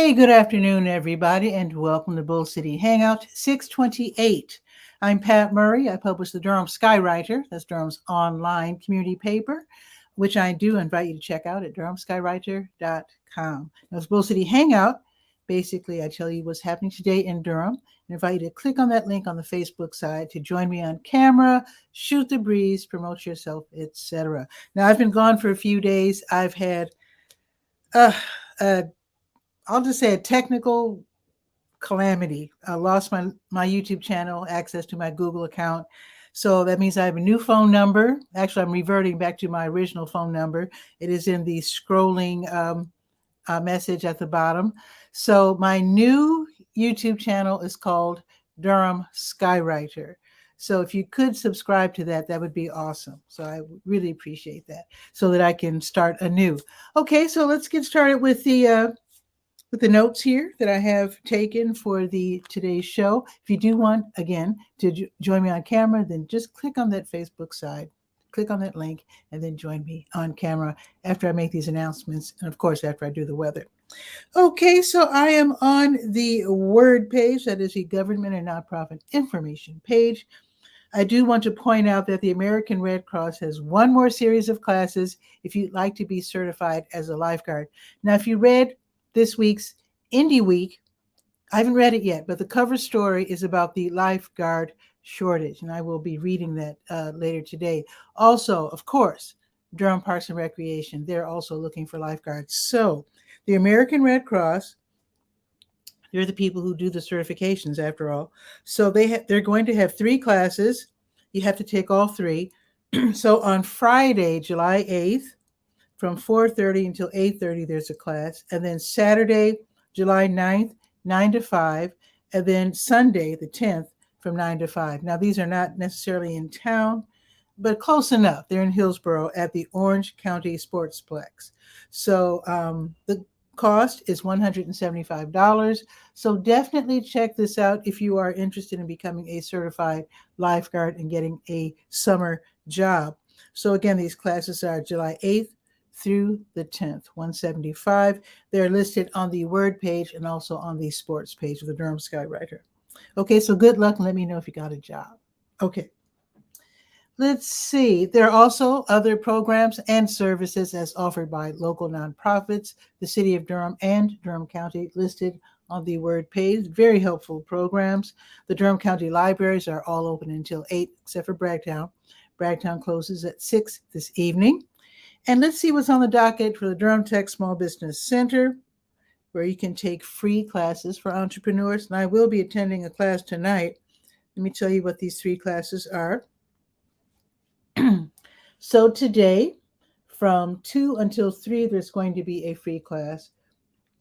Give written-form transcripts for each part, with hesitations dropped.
Hey, good afternoon, everybody, and welcome to Bull City Hangout 628. I'm Pat Murray. I publish the Durham Skywriter. That's Durham's online community paper, which I do invite you to check out at durhamskywriter.com. Now, it's Bull City Hangout. Basically, I tell you what's happening today in Durham and invite you to click on that link on the Facebook side to join me on camera, shoot the breeze, promote yourself, etc. Now, I've been gone for a few days. I've had I'll just say a technical calamity. I lost my YouTube channel, access to my Google account. So that means I have a new phone number. Actually, I'm reverting back to my original phone number. It is in the scrolling message at the bottom. So my new YouTube channel is called Durham Skywriter. So if you could subscribe to that, that would be awesome. So I really appreciate that so that I can start anew. Okay, so let's get started with the notes here that I have taken for today's show. If you do want, again, to join me on camera, then just click on that Facebook side, click on that link, and then join me on camera after I make these announcements, and of course, after I do the weather. Okay, so I am on the WORD page, that is the Government and Nonprofit Information page. I do want to point out that the American Red Cross has one more series of classes if you'd like to be certified as a lifeguard. Now, if you read this week's Indie Week, I haven't read it yet, but the cover story is about the lifeguard shortage, and I will be reading that later today. Also, of course, Durham Parks and Recreation, they're also looking for lifeguards. So the American Red Cross, they're the people who do the certifications after all. So they're going to have 3 classes. You have to take all 3. So on Friday, July 8th, from 4:30 until 8:30, there's a class. And then Saturday, July 9th, 9 to 5. And then Sunday, the 10th, from 9 to 5. Now, these are not necessarily in town, but close enough. They're in Hillsborough at the Orange County Sportsplex. So the cost is $175. So definitely check this out if you are interested in becoming a certified lifeguard and getting a summer job. So again, these classes are July 8th through the 10th, $175. They're listed on the WORD page and also on the sports page of the Durham Skywriter. Okay, so good luck and let me know if you got a job. Okay. Let's see. There are also other programs and services as offered by local nonprofits, the City of Durham and Durham County listed on the WORD page. Very helpful programs. The Durham County libraries are all open until 8, except for Bragtown. Bragtown closes at 6 this evening. And let's see what's on the docket for the Durham Tech Small Business Center, where you can take free classes for entrepreneurs. And I will be attending a class tonight. Let me tell you what these 3 classes are. So today, from 2 until 3, there's going to be a free class.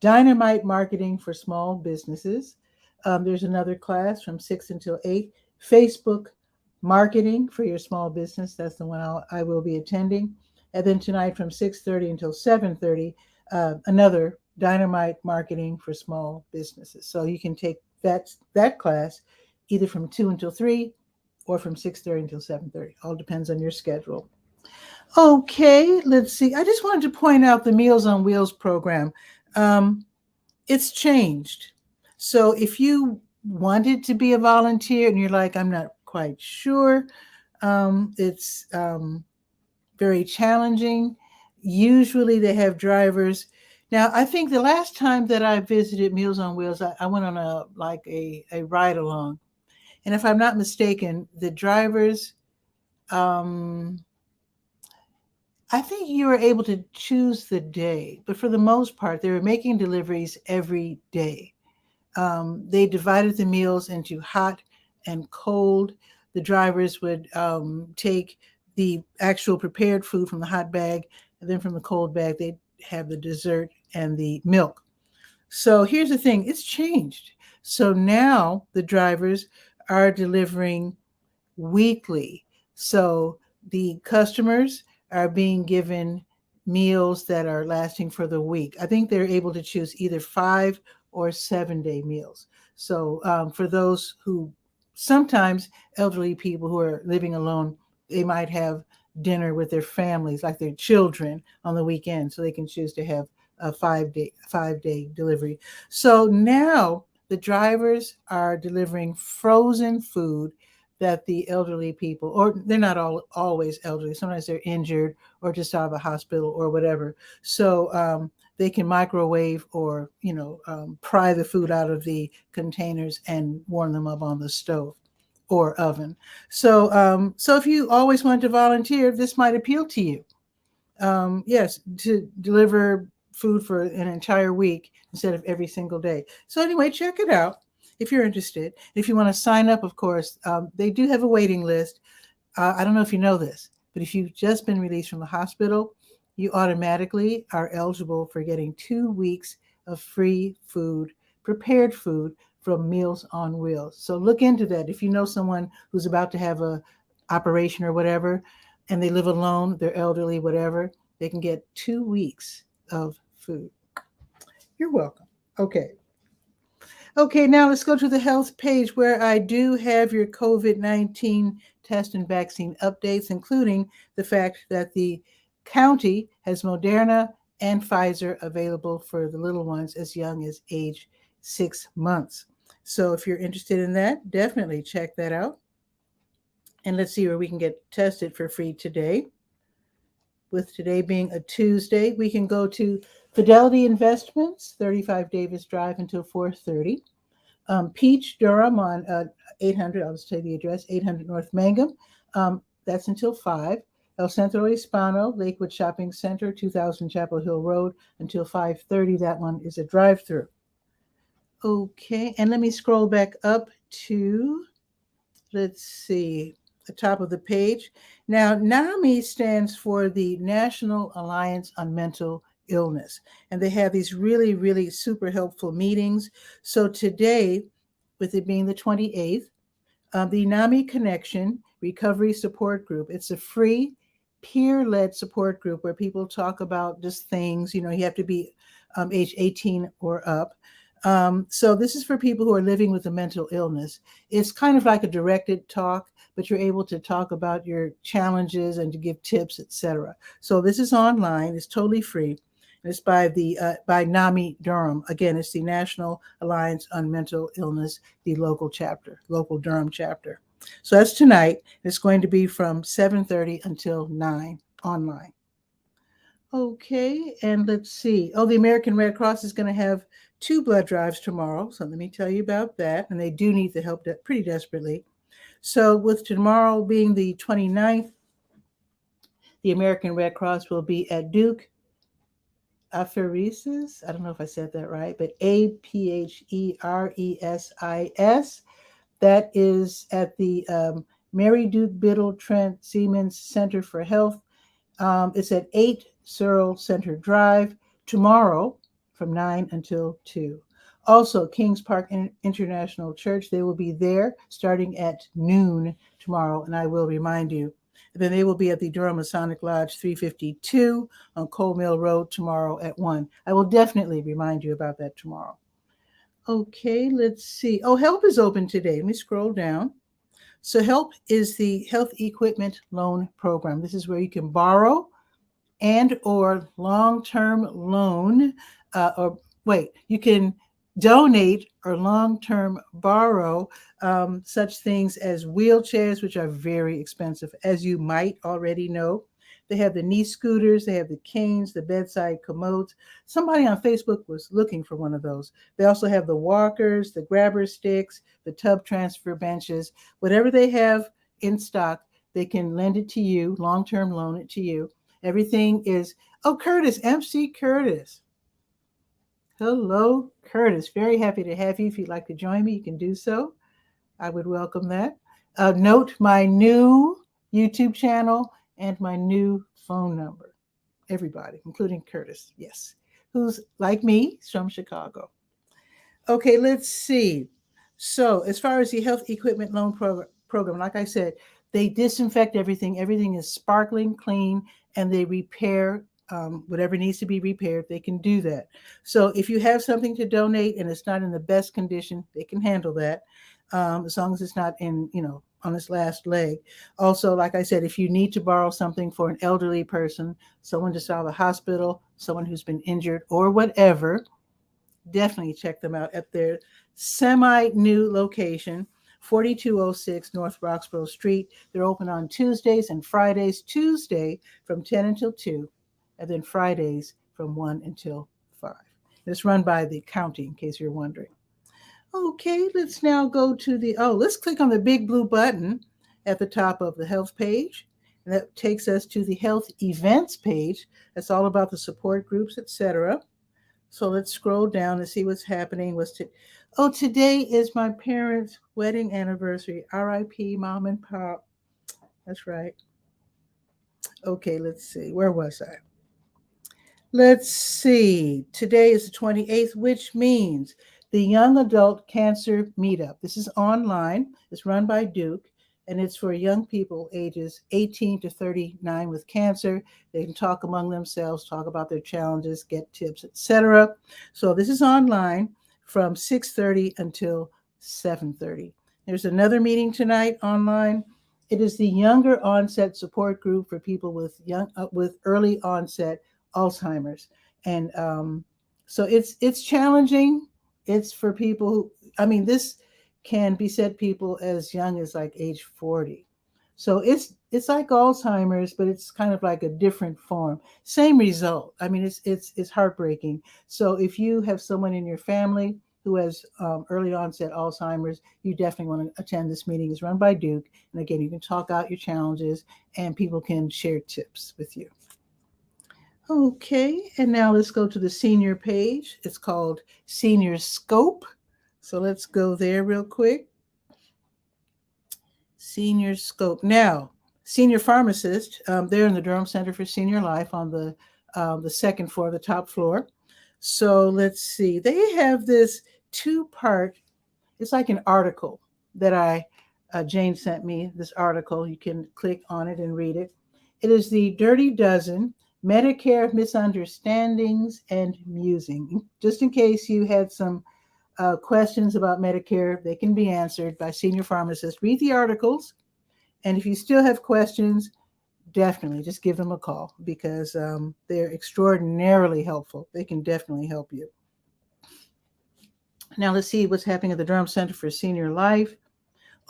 Dynamite Marketing for Small Businesses. There's another class from 6 until 8. Facebook Marketing for your small business. That's the one I will be attending. And then tonight from 6:30 until 7:30, another Dynamite Marketing for Small Businesses. So you can take that class either from 2 until 3 or from 6:30 until 7:30. All depends on your schedule. Okay, let's see. I just wanted to point out the Meals on Wheels program. It's changed. So if you wanted to be a volunteer and you're like, I'm not quite sure, it's very challenging. Usually they have drivers. Now, I think the last time that I visited Meals on Wheels, I went on a ride along. And if I'm not mistaken, the drivers, I think you were able to choose the day, but for the most part, they were making deliveries every day. They divided the meals into hot and cold. The drivers would take the actual prepared food from the hot bag, and then from the cold bag, they'd have the dessert and the milk. So here's the thing, it's changed. So now the drivers are delivering weekly. So the customers are being given meals that are lasting for the week. I think they're able to choose either 5 or 7-day meals. So for those who, sometimes elderly people who are living alone, they might have dinner with their families, like their children, on the weekend. So they can choose to have a 5-day delivery. So now the drivers are delivering frozen food that the elderly people, or they're not always elderly, sometimes they're injured or just out of a hospital or whatever. So they can microwave or, pry the food out of the containers and warm them up on the stove or oven. So if you always want to volunteer, this might appeal to you. Yes, to deliver food for an entire week instead of every single day. So anyway, check it out if you're interested. If you want to sign up, of course, they do have a waiting list. I don't know if you know this, but if you've just been released from the hospital, you automatically are eligible for getting 2 weeks of free food, prepared food from Meals on Wheels. So look into that. If you know someone who's about to have a operation or whatever, and they live alone, they're elderly, whatever, they can get 2 weeks of food. You're welcome. Okay. Okay, now let's go to the health page where I do have your COVID-19 test and vaccine updates, including the fact that the county has Moderna and Pfizer available for the little ones as young as age 6 months. So if you're interested in that, definitely check that out. And let's see where we can get tested for free today. With today being a Tuesday, we can go to Fidelity Investments, 35 Davis Drive until 4:30. Peach, Durham on 800, I'll just tell you the address, 800 North Mangum. That's until 5. El Centro Hispano, Lakewood Shopping Center, 2000 Chapel Hill Road until 5:30. That one is a drive-through. Okay, and let me scroll back up to, let's see, the top of the page. Now, NAMI stands for the National Alliance on Mental Illness, and they have these really, really super helpful meetings. So today, with it being the 28th, the NAMI Connection Recovery Support Group, it's a free peer-led support group where people talk about just things. You have to be age 18 or up. So this is for people who are living with a mental illness. It's kind of like a directed talk, but you're able to talk about your challenges and to give tips, etc. So this is online. It's totally free. It's by NAMI Durham. Again, it's the National Alliance on Mental Illness, the local Durham chapter. So that's tonight. It's going to be from 7:30 until 9 online. Okay, and let's see. Oh, the American Red Cross is going to have 2 blood drives tomorrow. So let me tell you about that. And they do need the help pretty desperately. So with tomorrow being the 29th, the American Red Cross will be at Duke Apheresis. I don't know if I said that right, but APHERESIS. That is at the Mary Duke Biddle Trent Siemens Center for Health. It's at 8 Searle Center Drive tomorrow from 9 until 2. Also, Kings Park International Church, they will be there starting at noon tomorrow, and I will remind you. And then they will be at the Durham Masonic Lodge 352 on Coal Mill Road tomorrow at 1. I will definitely remind you about that tomorrow. Okay, let's see. Oh, HELP is open today. Let me scroll down. So HELP is the Health Equipment Loan Program. This is where you can borrow and or long-term loan, you can donate or long-term borrow such things as wheelchairs, which are very expensive, as you might already know. They have the knee scooters, they have the canes, the bedside commodes. Somebody on Facebook was looking for one of those. They also have the walkers, the grabber sticks, the tub transfer benches. Whatever they have in stock, they can lend it to you, long-term loan it to you. Everything is, Curtis, MC Curtis. Hello, Curtis. Very happy to have you. If you'd like to join me, you can do so. I would welcome that. Note my new YouTube channel and my new phone number. Everybody, including Curtis, yes, who's like me, he's from Chicago. Okay, let's see. So as far as the Health Equipment Loan Program, like I said, they disinfect everything. Everything is sparkling clean, and they repair whatever needs to be repaired. They can do that. So if you have something to donate and it's not in the best condition, they can handle that as long as it's not in, on its last leg. Also, like I said, if you need to borrow something for an elderly person, someone just out of the hospital, someone who's been injured or whatever, definitely check them out at their semi-new location, 4206 North Roxborough Street. They're open on Tuesdays and Fridays. Tuesday from 10 until 2, and then Fridays from 1 until 5. It's run by the county, in case you're wondering. Okay, let's now go to let's click on the big blue button at the top of the health page. And that takes us to the health events page. That's all about the support groups, etc. So let's scroll down and see what's happening. Today is my parents' wedding anniversary. RIP, Mom and Pop. That's right. Okay, let's see. Where was I? Let's see. Today is the 28th, which means the Young Adult Cancer Meetup. This is online. It's run by Duke, and it's for young people ages 18 to 39 with cancer. They can talk among themselves, talk about their challenges, get tips, etc. So this is online from 6:30 until 7:30. There's another meeting tonight online. It is the Younger Onset Support Group for people with early onset Alzheimer's, and so it's challenging. It's for people who, this can beset people as young as like age 40. So it's like Alzheimer's, but it's kind of like a different form. Same result. It's heartbreaking. So if you have someone in your family who has early onset Alzheimer's, you definitely want to attend this meeting. It's run by Duke, and again, you can talk out your challenges, and people can share tips with you. Okay, and now let's go to the senior page. It's called Senior Scope. So let's go there real quick. Senior Scope. Now, senior pharmacist, they're in the Durham Center for Senior Life on the second floor, the top floor. So let's see. They have this 2-part, it's like an article that Jane sent me, this article. You can click on it and read it. It is the Dirty Dozen, Medicare Misunderstandings and Musing. Just in case you had some questions about Medicare, they can be answered by senior pharmacists. Read the articles, and if you still have questions, definitely just give them a call, because they're extraordinarily helpful. They can definitely help you. Now let's see what's happening at the Durham Center for Senior Life.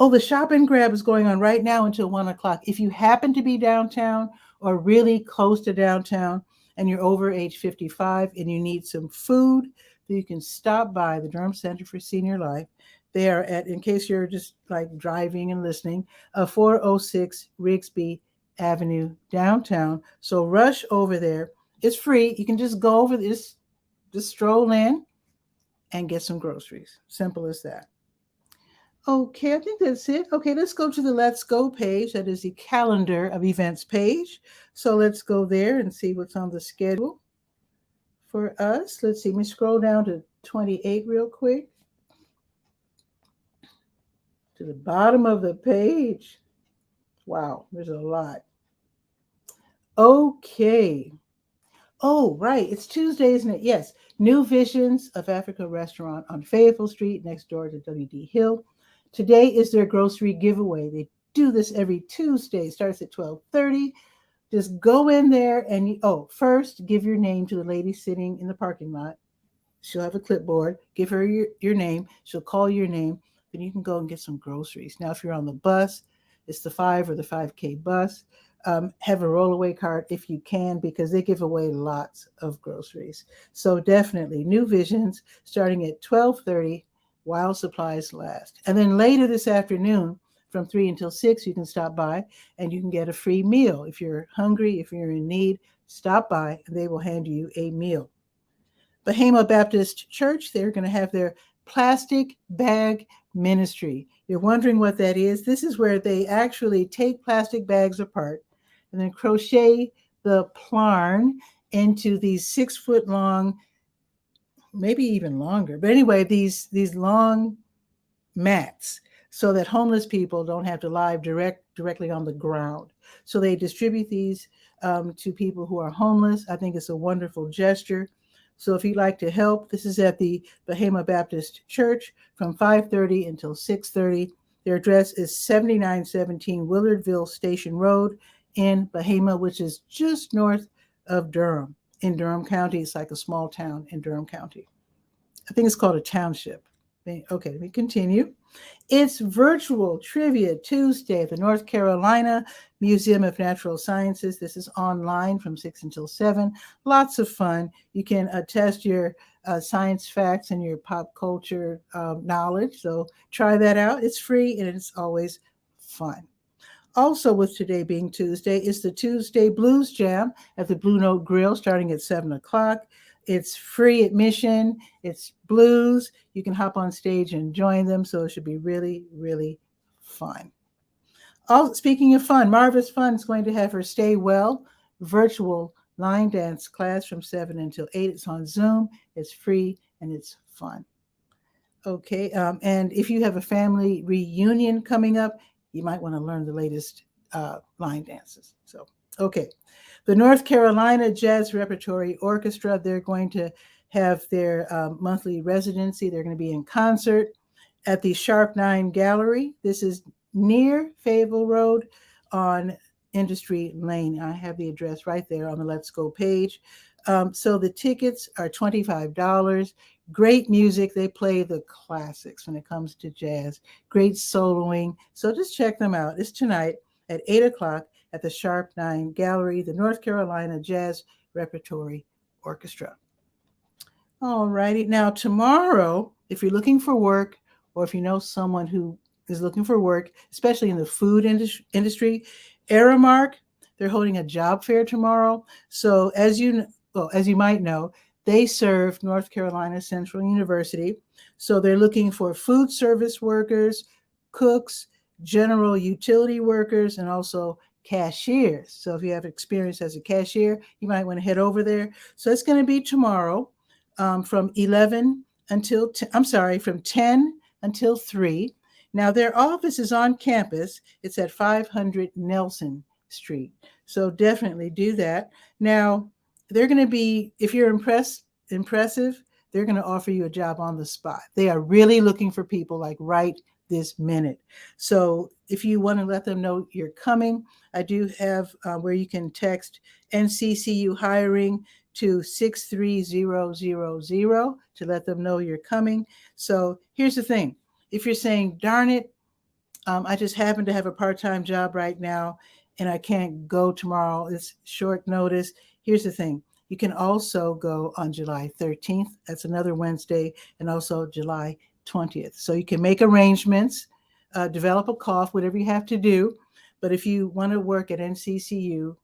The shop and grab is going on right now until 1 o'clock. If you happen to be downtown or really close to downtown and you're over age 55 and you need some food, then you can stop by the Durham Center for Senior Life. They are at, in case you're just like driving and listening, 406 Rigsby Avenue, downtown. So rush over there. It's free. You can just go over this, just stroll in and get some groceries. Simple as that. Okay, I think that's it. Okay, let's go to the Let's Go page. That is the calendar of events page. So let's go there and see what's on the schedule for us. Let's see, let me scroll down to 28 real quick. To the bottom of the page. Wow, there's a lot. Okay. Oh, right. It's Tuesday, isn't it? Yes. New Visions of Africa restaurant on Fayetteville Street next door to W.D. Hill. Today is their grocery giveaway. They do this every Tuesday. It starts at 12:30. Just go in there and first give your name to the lady sitting in the parking lot. She'll have a clipboard. Give her your name. She'll call your name. Then you can go and get some groceries. Now, if you're on the bus, it's the 5 or the 5K bus. Have a rollaway cart if you can, because they give away lots of groceries. So definitely New Visions starting at 12:30 while supplies last. And then later this afternoon from 3 until 6, you can stop by and you can get a free meal. If you're hungry, if you're in need, stop by and they will hand you a meal. Bahama Baptist Church, they're going to have their plastic bag ministry. You're wondering what that is? This is where they actually take plastic bags apart and then crochet the plarn into these 6-foot long, maybe even longer, but anyway, these long mats, so that homeless people don't have to lie directly on the ground. So they distribute these to people who are homeless. I think it's a wonderful gesture. So if you'd like to help, this is at the Bahama Baptist Church from 5:30 until 6:30. Their address is 7917 Willardville Station Road in Bahama, which is just north of Durham. In Durham County, it's like a small town in Durham County. I think it's called a township. Okay, let me continue. It's Virtual Trivia Tuesday at the North Carolina Museum of Natural Sciences. This is online from 6 until 7. Lots of fun. You can test your science facts and your pop culture knowledge. So try that out. It's free and it's always fun. Also, with today being Tuesday, is the Tuesday Blues Jam at the Blue Note Grill starting at 7 o'clock. It's free admission. It's blues. You can hop on stage and join them. So it should be really, really fun. Speaking of fun, Marva's Fun is going to have her Stay Well virtual line dance class from 7 until 8. It's on Zoom. It's free and it's fun. Okay. And if you have a family reunion coming up, you might want to learn the latest line dances. So, okay. The North Carolina Jazz Repertory Orchestra, they're going to have their monthly residency. They're going to be in concert at the Sharp 9 Gallery. This is near Fayetteville Road on Industry Lane. I have the address right there on the Let's Go page. So the tickets are $25. Great music. They play the classics when it comes to jazz. Great soloing. So just check them out. It's tonight at 8 o'clock at the Sharp 9 Gallery, the North Carolina Jazz Repertory Orchestra. All righty. Now, tomorrow, if you're looking for work or if you know someone who is looking for work, especially in the food industry, Aramark, they're holding a job fair tomorrow. So as you might know, they serve North Carolina Central University. So they're looking for food service workers, cooks, general utility workers, and also cashiers. So if you have experience as a cashier, you might want to head over there. So it's going to be tomorrow from 10 until 3. Now their office is on campus. It's at 500 Nelson Street. So definitely do that. Now they're going to be, if you're impressive, they're going to offer you a job on the spot. They are really looking for people like right this minute. So if you want to let them know you're coming, I do have where you can text NCCU hiring to 63000 to let them know you're coming. So here's the thing. If you're saying, darn it, I just happen to have a part-time job right now and I can't go tomorrow, it's short notice. Here's the thing. You can also go on July 13th. That's another Wednesday, and also July 20th. So you can make arrangements, develop a cough, whatever you have to do. But if you want to work at NCCU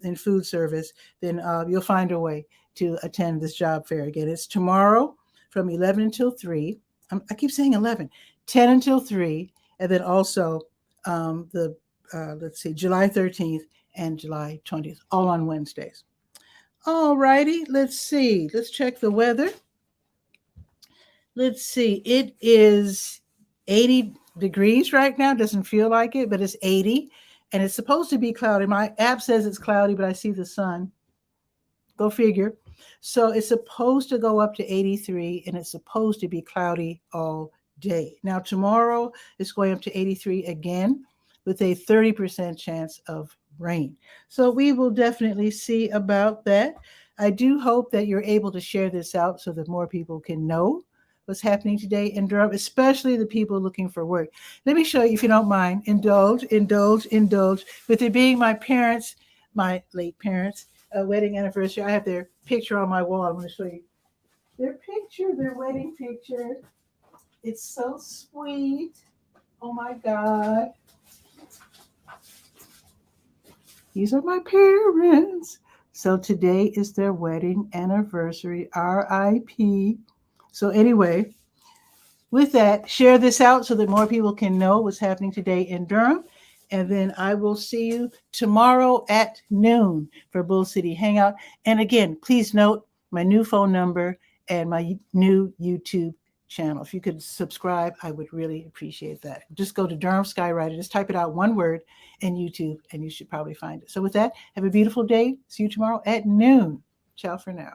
in food service, then you'll find a way to attend this job fair again. It's tomorrow from 11 until 3. I keep saying 11, 10 until 3. And then also July 13th and July 20th, all on Wednesdays. All righty, let's see. Let's check the weather. Let's see. It is 80 degrees right now. Doesn't feel like it, but it's 80. And it's supposed to be cloudy. My app says it's cloudy, but I see the sun. Go figure. So it's supposed to go up to 83, and it's supposed to be cloudy all day. Now, tomorrow it's going up to 83 again with a 30% chance of rain. So we will definitely see about that. I do hope that you're able to share this out so that more people can know what's happening today in Durham, especially the people looking for work. Let me show you, if you don't mind, indulge. With it being my parents, my late parents' wedding anniversary, I have their picture on my wall. I'm going to show you their wedding picture. It's so sweet. Oh my God. These are my parents. So today is their wedding anniversary, RIP. So anyway, with that, share this out so that more people can know what's happening today in Durham. And then I will see you tomorrow at noon for Bull City Hangout. And again, please note my new phone number and my new YouTube channel. If you could subscribe, I would really appreciate that. Just go to Durham Skywriter, just type it out, one word, in YouTube, and you should probably find it. So with that, have a beautiful day. See you tomorrow at noon. Ciao for now.